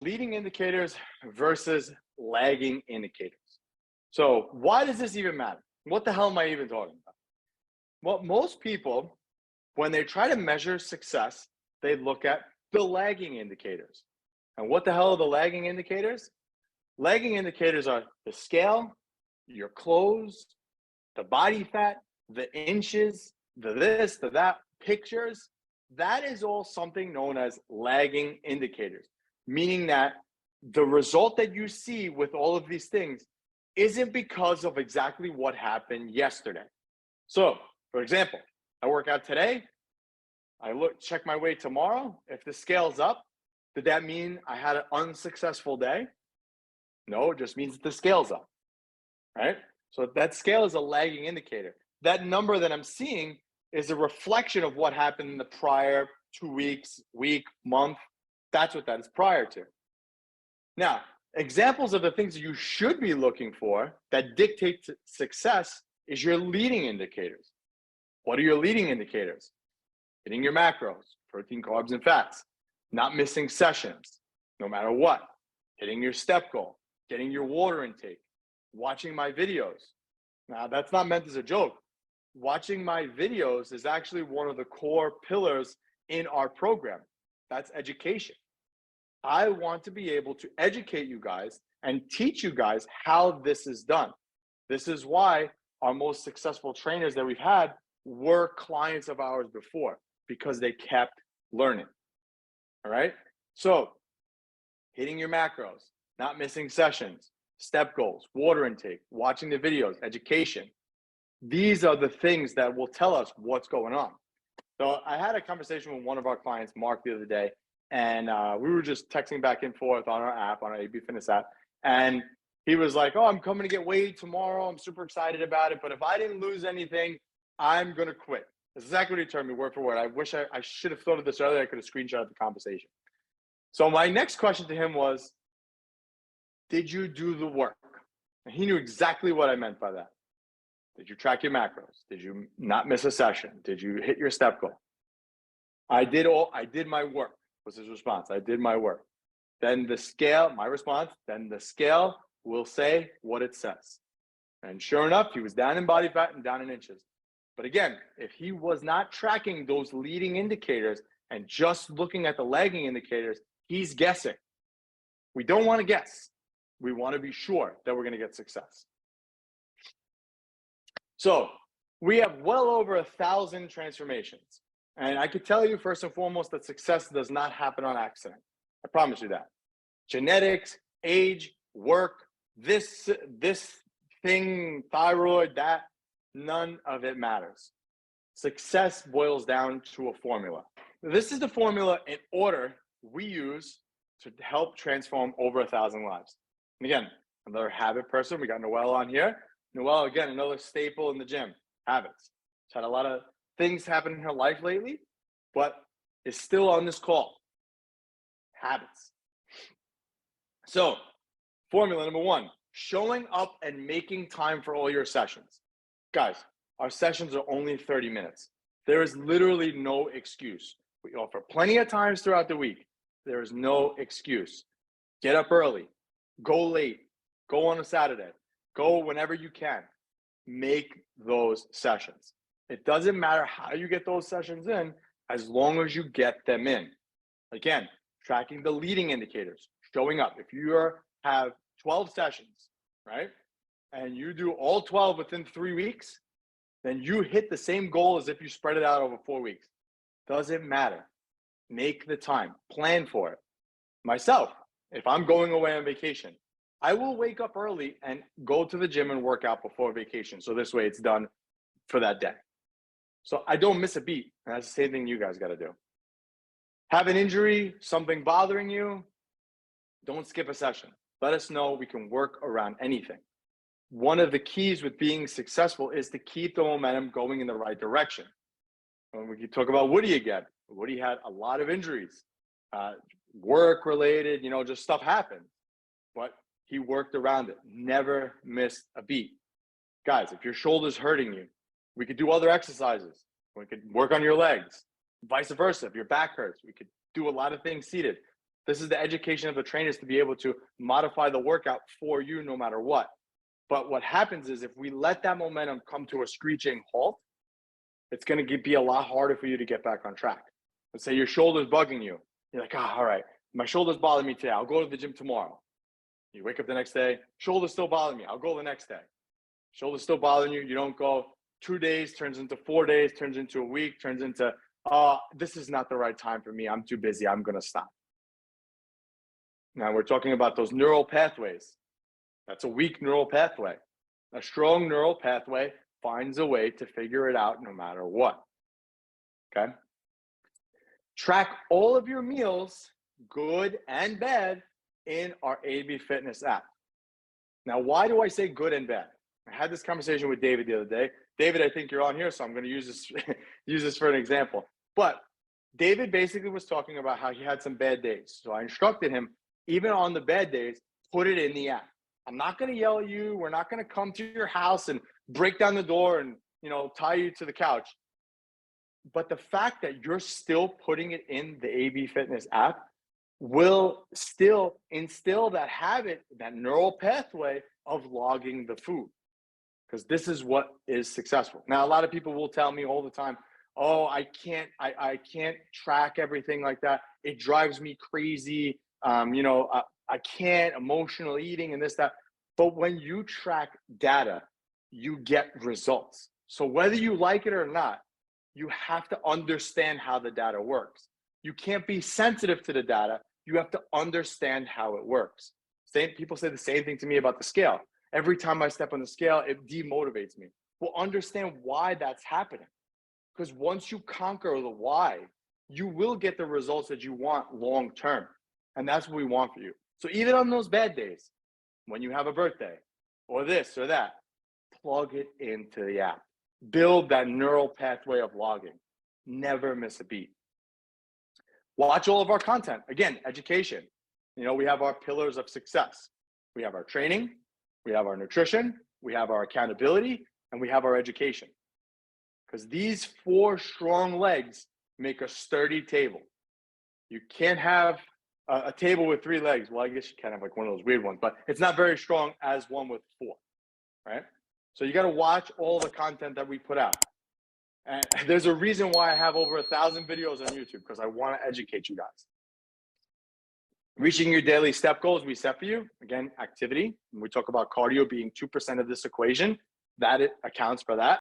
leading indicators versus lagging indicators. So why does this even matter? What the hell am I even talking about? Well, most people, when they try to measure success, they look at the lagging indicators. And what the hell are the lagging indicators? Lagging indicators are the scale, your clothes, the body fat, the inches, the this, the that, pictures. That is all something known as lagging indicators, meaning that the result that you see with all of these things isn't because of exactly what happened yesterday. So, for example, I work out today, I check my weight tomorrow. If the scale's up, did that mean I had an unsuccessful day? No, it just means the scale's up, right? So that scale is a lagging indicator. That number that I'm seeing is a reflection of what happened in the prior 2 weeks, week, month. That's what that is prior to. Now, examples of the things that you should be looking for that dictate success is your leading indicators. What are your leading indicators? Hitting your macros, protein, carbs, and fats, not missing sessions, no matter what, hitting your step goal, getting your water intake, watching my videos. Now, that's not meant as a joke. Watching my videos is actually one of the core pillars in our program. That's education. I want to be able to educate you guys and teach you guys how this is done. This is why our most successful trainers that we've had were clients of ours before, because they kept learning. All right. So hitting your macros, not missing sessions, step goals, water intake, watching the videos, education. These are the things that will tell us what's going on. So I had a conversation with one of our clients, Mark, the other day, and we were just texting back and forth on our app, on our AB Fitness app. And he was like, oh, I'm coming to get weighed tomorrow. I'm super excited about it. But if I didn't lose anything, I'm going to quit. That's exactly what he told me, word for word. I wish I should have thought of this earlier. I could have screenshotted the conversation. So my next question to him was, did you do the work? And he knew exactly what I meant by that. Did you track your macros? Did you not miss a session? Did you hit your step goal? I did my work, was his response. I did my work. Then the scale, my response, then the scale will say what it says. And sure enough, he was down in body fat and down in inches. But again, if he was not tracking those leading indicators and just looking at the lagging indicators, he's guessing. We don't want to guess. We want to be sure that we're going to get success. So we have well over 1,000 transformations. And I could tell you first and foremost that success does not happen on accident. I promise you that. Genetics, age, work, this thing, thyroid, that, none of it matters. Success boils down to a formula. This is the formula in order we use to help transform over 1,000 lives. And again, another habit person. We got Noelle on here. Noelle, again, another staple in the gym, habits. She's had a lot of things happen in her life lately, but is still on this call. Habits. So, formula number one, showing up and making time for all your sessions. Guys, our sessions are only 30 minutes. There is literally no excuse. We offer plenty of times throughout the week. There is no excuse. Get up early, go late, go on a Saturday, go whenever you can. Make those sessions. It doesn't matter how you get those sessions in, as long as you get them in. Again, tracking the leading indicators, showing up. If you have 12 sessions, right, and you do all 12 within 3 weeks, then you hit the same goal as if you spread it out over 4 weeks. Doesn't matter. Make the time. Plan for it. Myself, if I'm going away on vacation, I will wake up early and go to the gym and work out before vacation. So this way it's done for that day. So I don't miss a beat. And that's the same thing you guys got to do. Have an injury, something bothering you, don't skip a session. Let us know. We can work around anything. One of the keys with being successful is to keep the momentum going in the right direction. When we talk about Woody again, Woody had a lot of injuries, work related, just stuff happened, but he worked around it, never missed a beat. Guys, if your shoulder's hurting you, we could do other exercises. We could work on your legs, vice versa. If your back hurts, we could do a lot of things seated. This is the education of the trainers to be able to modify the workout for you no matter what. But what happens is if we let that momentum come to a screeching halt, it's going to be a lot harder for you to get back on track. Let's say your shoulder's bugging you. You're like, all right, my shoulder's bothering me today. I'll go to the gym tomorrow. You wake up the next day, shoulder's still bothering me. I'll go the next day. Shoulder's still bothering you. You don't go. 2 days turns into 4 days, turns into a week, turns into, this is not the right time for me. I'm too busy. I'm going to stop. Now we're talking about those neural pathways. That's a weak neural pathway. A strong neural pathway finds a way to figure it out no matter what. Okay? Track all of your meals, good and bad, in our AB Fitness app. Now, why do I say good and bad? I had this conversation with David the other day. David, I think you're on here, so I'm going to use this for an example. But David basically was talking about how he had some bad days. So I instructed him, even on the bad days, put it in the app. I'm not going to yell at you. We're not going to come to your house and break down the door and, tie you to the couch. But the fact that you're still putting it in the AB Fitness app will still instill that habit, that neural pathway of logging the food. Because this is what is successful. Now, a lot of people will tell me all the time, oh, I can't track everything like that. It drives me crazy. I can't, emotional eating and this, that. But when you track data, you get results. So whether you like it or not, you have to understand how the data works. You can't be sensitive to the data. You have to understand how it works. People say the same thing to me about the scale. Every time I step on the scale, it demotivates me. Well, understand why that's happening. Because once you conquer the why, you will get the results that you want long term. And that's what we want for you. So even on those bad days, when you have a birthday or this or that, plug it into the app. Build that neural pathway of logging. Never miss a beat. Watch all of our content. Again, education. We have our pillars of success. We have our training, we have our nutrition, we have our accountability, and we have our education. Because these 4 strong legs make a sturdy table. You can't have a table with 3 legs. Well, I guess you can have like one of those weird ones, but it's not very strong as one with 4, right? So you got to watch all the content that we put out. And there's a reason why I have over 1,000 videos on YouTube, because I want to educate you guys. Reaching your daily step goals we set for you. Again, activity. When we talk about cardio being 2% of this equation, that it accounts for that.